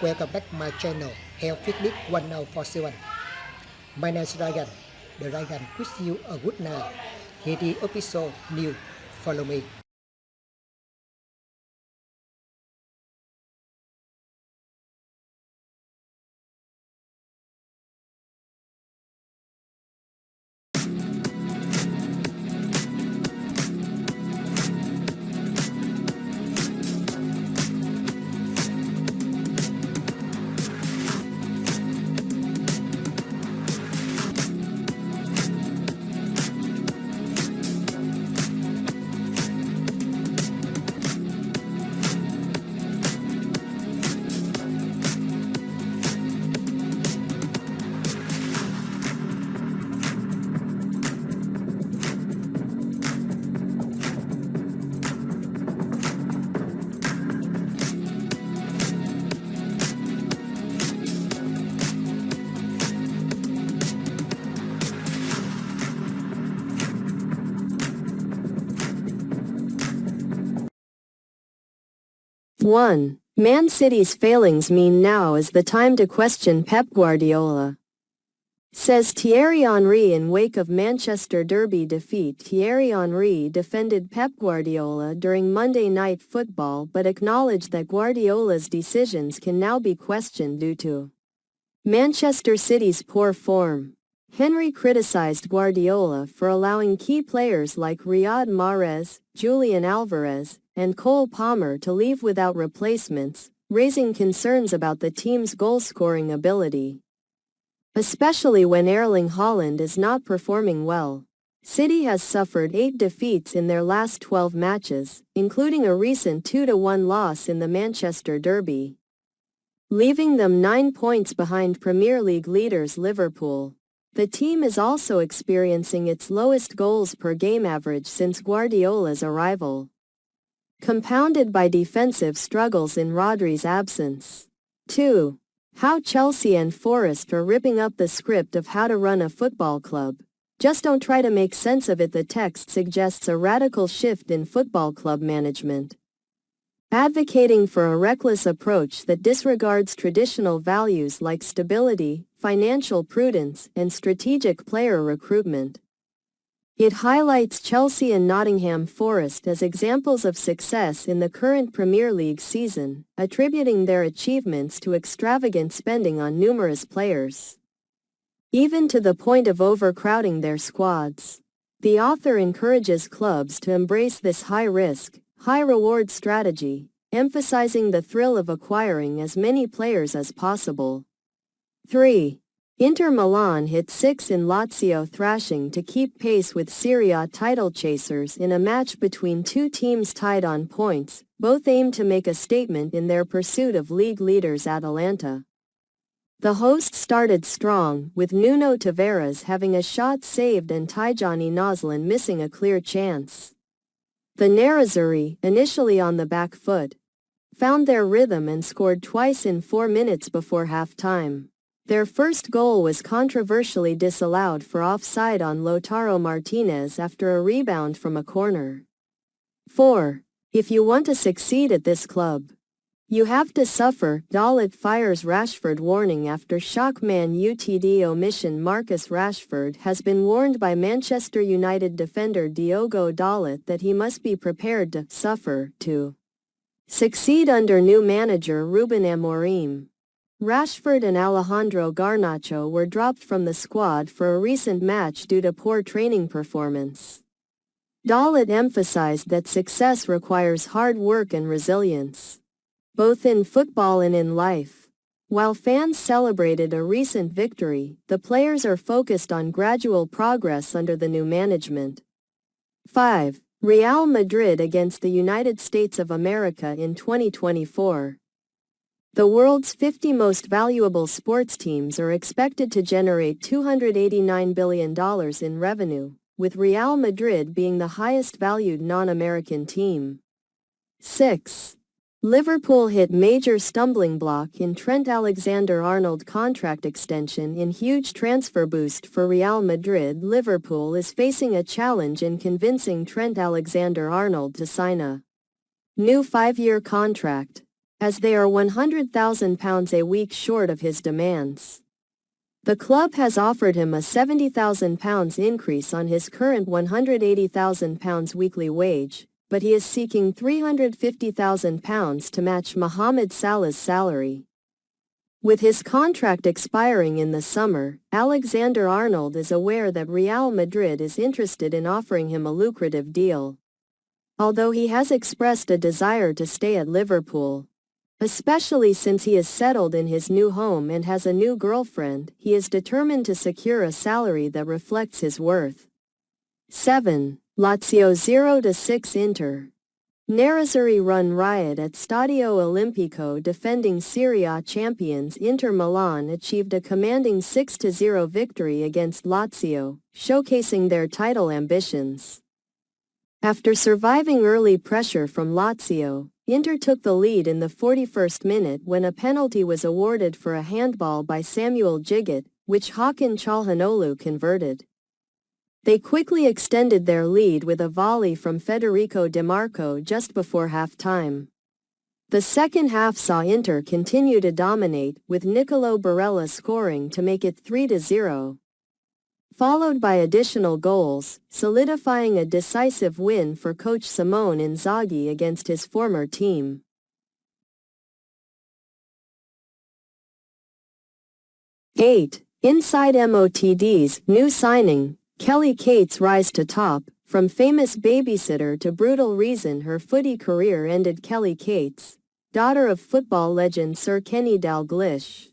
Welcome back my channel Health Fitness 1047. My name is Ryan. The Ryan wish you a good night. Here the episode new. Follow me. One, Man City's failings mean now is the time to question Pep Guardiola. Says Thierry Henry in wake of Manchester Derby defeat. Thierry Henry defended Pep Guardiola during Monday Night Football but acknowledged that Guardiola's decisions can now be questioned due to Manchester City's poor form. Henry criticized Guardiola for allowing key players like Riyad Mahrez, Julian Alvarez, and Cole Palmer to leave without replacements, raising concerns about the team's goal-scoring ability. Especially when Erling Haaland is not performing well. City has suffered 8 defeats in their last 12 matches, including a recent 2-1 loss in the Manchester Derby, leaving them 9 points behind Premier League leaders Liverpool. The team is also experiencing its lowest goals per game average since Guardiola's arrival, compounded by defensive struggles in Rodri's absence. 2. How Chelsea and Forest are ripping up the script of how to run a football club. Just don't try to make sense of it. The text suggests a radical shift in football club management, advocating for a reckless approach that disregards traditional values like stability, financial prudence, and strategic player recruitment. It highlights Chelsea and Nottingham Forest as examples of success in the current Premier League season, attributing their achievements to extravagant spending on numerous players, even to the point of overcrowding their squads. The author encourages clubs to embrace this high-risk, high-reward strategy, emphasizing the thrill of acquiring as many players as possible. 3. Inter Milan hit 6 in Lazio thrashing to keep pace with Serie A title chasers in a match between two teams tied on points. Both aim to make a statement in their pursuit of league leaders Atalanta. The hosts started strong, with Nuno Tavares having a shot saved and Tijani Noslin missing a clear chance. The Nerazzurri, initially on the back foot, found their rhythm and scored twice in 4 minutes before halftime. Their first goal was controversially disallowed for offside on Lautaro Martinez after a rebound from a corner. 4. If you want to succeed at this club, you have to suffer. Dalit fires Rashford warning after shock. Man UTD omission. Marcus Rashford has been warned by Manchester United defender Diogo Dalit that he must be prepared to suffer to succeed under new manager Ruben Amorim. Rashford and Alejandro Garnacho were dropped from the squad for a recent match due to poor training performance. Dalit emphasized that success requires hard work and resilience, both in football and in life. While fans celebrated a recent victory, the players are focused on gradual progress under the new management. 5. Real Madrid against the United States of America in 2024. The world's 50 most valuable sports teams are expected to generate $289 billion in revenue, with Real Madrid being the highest valued non-American team. 6. Liverpool hit major stumbling block in Trent Alexander-Arnold contract extension in huge transfer boost for Real Madrid. Liverpool is facing a challenge in convincing Trent Alexander-Arnold to sign a new 5-year contract. as they are £100,000 a week short of his demands. The club has offered him a £70,000 increase on his current £180,000 weekly wage, but he is seeking £350,000 to match Mohamed Salah's salary. With his contract expiring in the summer, Alexander-Arnold is aware that Real Madrid is interested in offering him a lucrative deal. Although he has expressed a desire to stay at Liverpool, especially since he is settled in his new home and has a new girlfriend, he is determined to secure a salary that reflects his worth. 7. Lazio 0-6 Inter. Nerazzurri run riot at Stadio Olimpico. Defending Serie A champions Inter Milan achieved a commanding 6-0 victory against Lazio, showcasing their title ambitions. After surviving early pressure from Lazio, Inter took the lead in the 41st minute when a penalty was awarded for a handball by Samuel Gigot, which Hakan Çalhanoğlu converted. They quickly extended their lead with a volley from Federico Di Marco just before half-time. The second half saw Inter continue to dominate, with Nicolo Barella scoring to make it 3-0. Followed by additional goals, solidifying a decisive win for coach Simone Inzaghi against his former team. 8. Inside MOTD's new signing, Kelly Cates rise to top. From famous babysitter to brutal reason her footy career ended. Kelly Cates, daughter of football legend Sir Kenny Dalglish,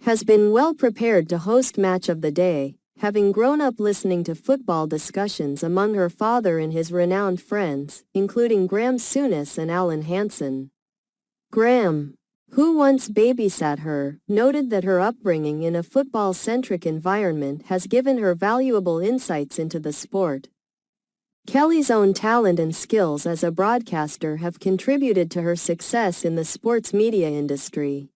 has been well prepared to host Match of the Day, having grown up listening to football discussions among her father and his renowned friends, including Graham Souness and Alan Hansen. Graham, who once babysat her, noted that her upbringing in a football-centric environment has given her valuable insights into the sport. Kelly's own talent and skills as a broadcaster have contributed to her success in the sports media industry.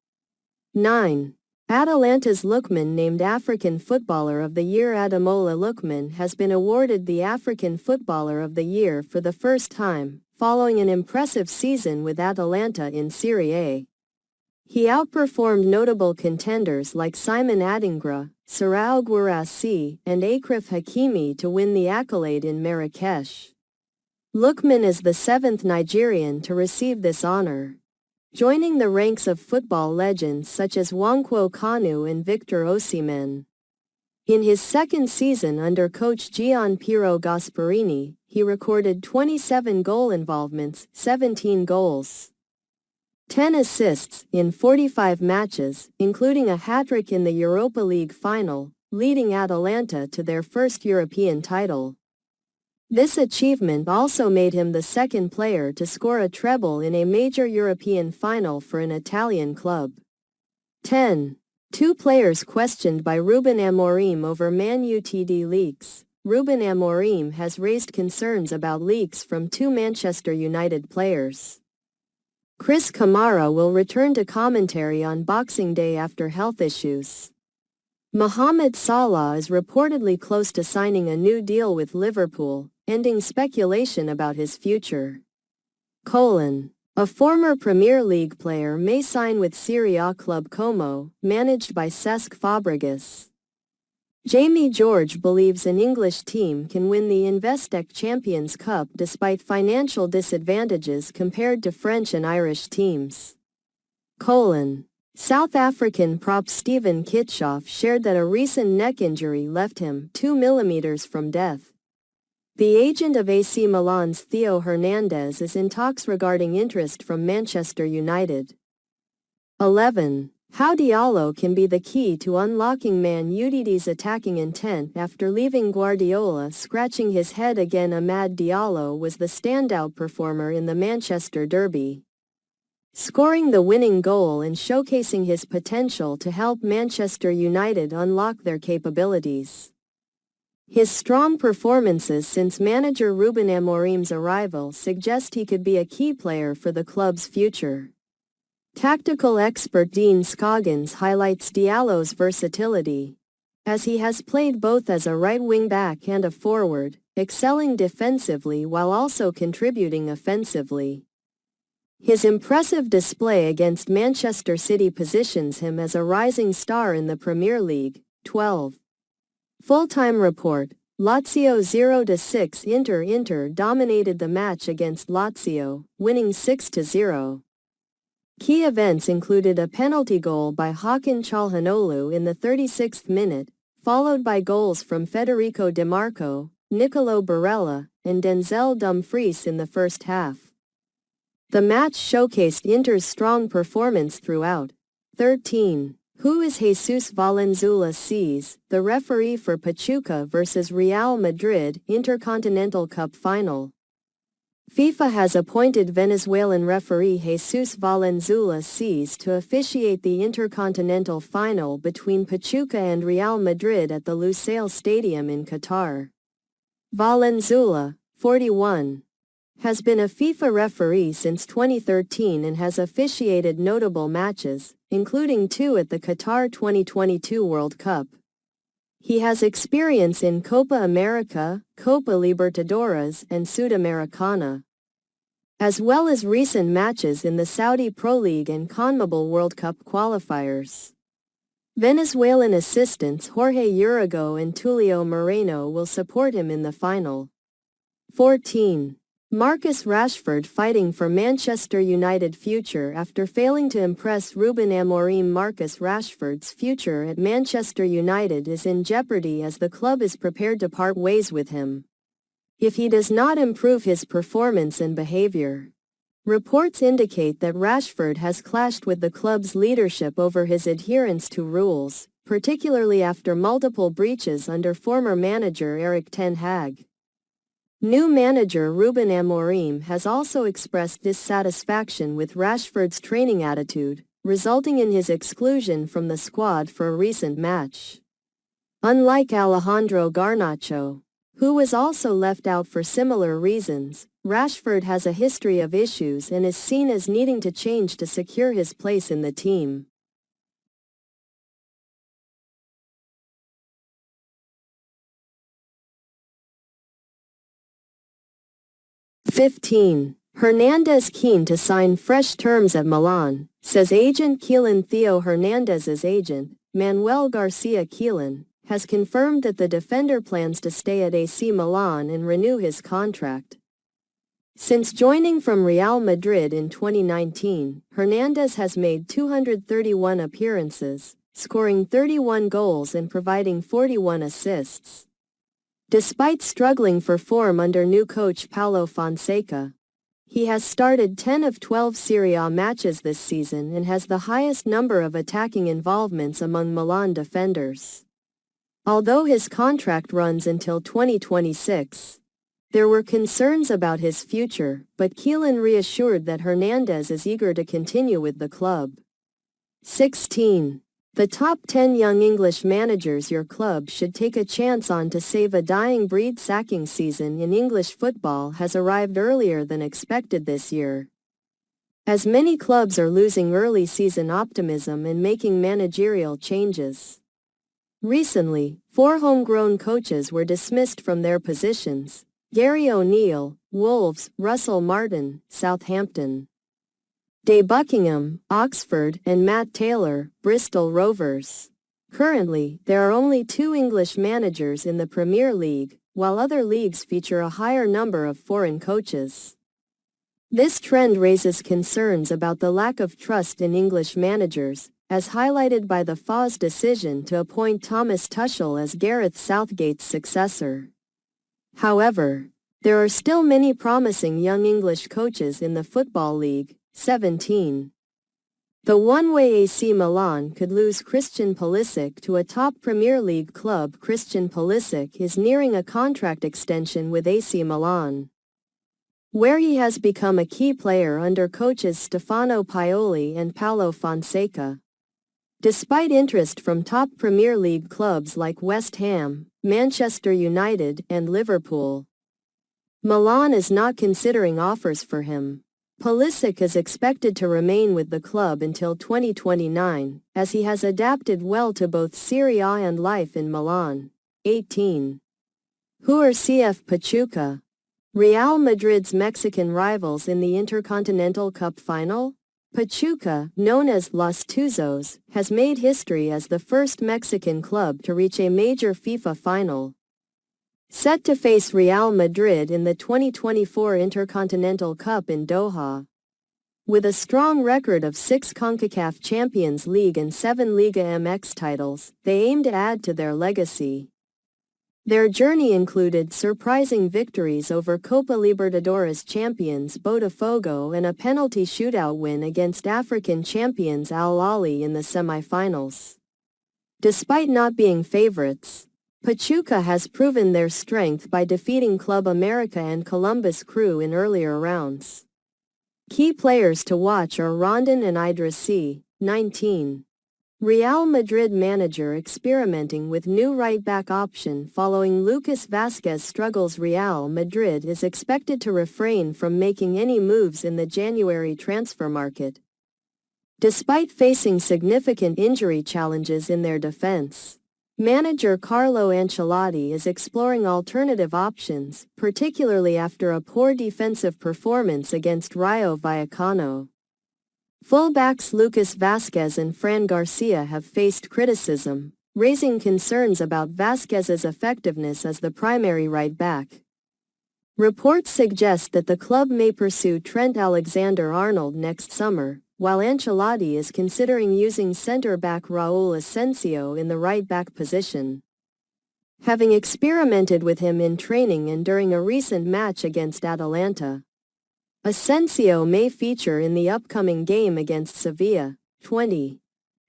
9. Atalanta's Lookman named African Footballer of the Year. Ademola Lookman has been awarded the African Footballer of the Year for the first time, following an impressive season with Atalanta in Serie A. He outperformed notable contenders like Simon Adingra, Serao Guirassy, and Achraf Hakimi to win the accolade in Marrakesh. Lookman is the 7th Nigerian to receive this honor, joining the ranks of football legends such as Nwankwo Kanu and Victor Osimhen. In his second season under coach Gian Piero Gasparini, he recorded 27 goal involvements, 17 goals, 10 assists in 45 matches, including a hat-trick in the Europa League final, leading Atalanta to their first European title. This achievement also made him the second player to score a treble in a major European final for an Italian club. 10. Two players questioned by Ruben Amorim over Man Utd leaks. Ruben Amorim has raised concerns about leaks from two Manchester United players. Chris Kamara will return to commentary on Boxing Day after health issues. Mohamed Salah is reportedly close to signing a new deal with Liverpool, ending speculation about his future. A former Premier League player may sign with Serie A club Como, managed by Cesc Fabregas. Jamie George believes an English team can win the Investec Champions Cup despite financial disadvantages compared to French and Irish teams. South African prop Steven Kitshoff shared that a recent neck injury left him 2 millimeters from death. The agent of AC Milan's Theo Hernandez is in talks regarding interest from Manchester United. 11. How Diallo can be the key to unlocking Man Utd's attacking intent after leaving Guardiola scratching his head again. Amad Diallo was the standout performer in the Manchester derby, scoring the winning goal and showcasing his potential to help Manchester United unlock their capabilities. His strong performances since manager Ruben Amorim's arrival suggest he could be a key player for the club's future. Tactical expert Dean Scoggins highlights Diallo's versatility, as he has played both as a right wing-back and a forward, excelling defensively while also contributing offensively. His impressive display against Manchester City positions him as a rising star in the Premier League. 12. Full-time report. Lazio 0-6 Inter dominated the match against Lazio, winning 6-0. Key events included a penalty goal by Hakan Çalhanoğlu in the 36th minute, followed by goals from Federico Di Marco, Nicolo Barella, and Denzel Dumfries in the first half. The match showcased Inter's strong performance throughout. 13. Who is Jesus Valenzuela Cés, the referee for Pachuca vs Real Madrid Intercontinental Cup Final? FIFA has appointed Venezuelan referee Jesus Valenzuela Cés to officiate the Intercontinental Final between Pachuca and Real Madrid at the Lusail Stadium in Qatar. Valenzuela, 41, has been a FIFA referee since 2013 and has officiated notable matches, including 2 at the Qatar 2022 World Cup. He has experience in Copa America, Copa Libertadores and Sudamericana, as well as recent matches in the Saudi Pro League and CONMEBOL World Cup qualifiers. Venezuelan assistants Jorge Urigo and Tulio Moreno will support him in the final. 14. Marcus Rashford fighting for Manchester United future after failing to impress Ruben Amorim. Marcus Rashford's future at Manchester United is in jeopardy as the club is prepared to part ways with him if he does not improve his performance and behavior. Reports indicate that Rashford has clashed with the club's leadership over his adherence to rules, particularly after multiple breaches under former manager Erik ten Hag. New manager Ruben Amorim has also expressed dissatisfaction with Rashford's training attitude, resulting in his exclusion from the squad for a recent match. Unlike Alejandro Garnacho, who was also left out for similar reasons, Rashford has a history of issues and is seen as needing to change to secure his place in the team. "15. Hernandez keen to sign fresh terms at Milan," says agent Keelan. Theo Hernandez's agent, Manuel Garcia Keelan, has confirmed that the defender plans to stay at AC Milan and renew his contract. Since joining from Real Madrid in 2019, Hernandez has made 231 appearances, scoring 31 goals and providing 41 assists. Despite struggling for form under new coach Paulo Fonseca, he has started 10 of 12 Serie A matches this season and has the highest number of attacking involvements among Milan defenders. Although his contract runs until 2026, there were concerns about his future, but Keelan reassured that Hernandez is eager to continue with the club. 16. The top 10 young English managers your club should take a chance on to save a dying breed. Sacking season in English football has arrived earlier than expected this year, as many clubs are losing early season optimism and making managerial changes. Recently, 4 homegrown coaches were dismissed from their positions: Gary O'Neill, Wolves; Russell Martin, Southampton; Day Buckingham, Oxford; and Matt Taylor, Bristol Rovers. Currently, there are only 2 English managers in the Premier League, while other leagues feature a higher number of foreign coaches. This trend raises concerns about the lack of trust in English managers, as highlighted by the FA's decision to appoint Thomas Tuchel as Gareth Southgate's successor. However, there are still many promising young English coaches in the Football League. 17. The one-way AC Milan could lose Christian Pulisic to a top Premier League club. Christian Pulisic is nearing a contract extension with AC Milan, where he has become a key player under coaches Stefano Pioli and Paulo Fonseca. Despite interest from top Premier League clubs like West Ham, Manchester United, and Liverpool, Milan is not considering offers for him. Pulisic is expected to remain with the club until 2029, as he has adapted well to both Serie A and life in Milan. 18. Who are CF Pachuca? Real Madrid's Mexican rivals in the Intercontinental Cup final? Pachuca, known as Los Tuzos, has made history as the first Mexican club to reach a major FIFA final. Set to face Real Madrid in the 2024 Intercontinental Cup in Doha. With a strong record of 6 CONCACAF Champions League and 7 Liga MX titles, they aim to add to their legacy. Their journey included surprising victories over Copa Libertadores champions Botafogo and a penalty shootout win against African champions Al Ahly in the semi-finals. Despite not being favorites, Pachuca has proven their strength by defeating Club America and Columbus Crew in earlier rounds. Key players to watch are Rondon and Idrissi, 19. Real Madrid manager experimenting with new right-back option following Lucas Vázquez struggles. Real Madrid is expected to refrain from making any moves in the January transfer market. Despite facing significant injury challenges in their defense, manager Carlo Ancelotti is exploring alternative options, particularly after a poor defensive performance against Rayo Vallecano. Fullbacks Lucas Vázquez and Fran Garcia have faced criticism, raising concerns about Vázquez's effectiveness as the primary right-back. Reports suggest that the club may pursue Trent Alexander-Arnold next summer, while Ancelotti is considering using centre-back Raúl Asensio in the right-back position. Having experimented with him in training and during a recent match against Atalanta, Asensio may feature in the upcoming game against Sevilla, 20.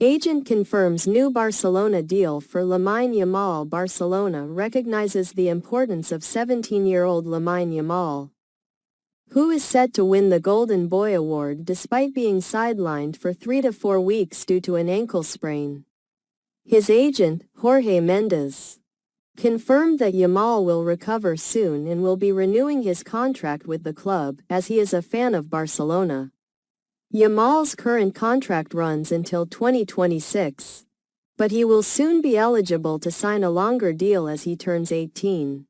Agent confirms new Barcelona deal for Lamine Yamal. Barcelona recognizes the importance of 17-year-old Lamine Yamal, who is set to win the Golden Boy Award despite being sidelined for 3 to 4 weeks due to an ankle sprain. His agent, Jorge Mendes, confirmed that Yamal will recover soon and will be renewing his contract with the club, as he is a fan of Barcelona. Yamal's current contract runs until 2026, but he will soon be eligible to sign a longer deal as he turns 18.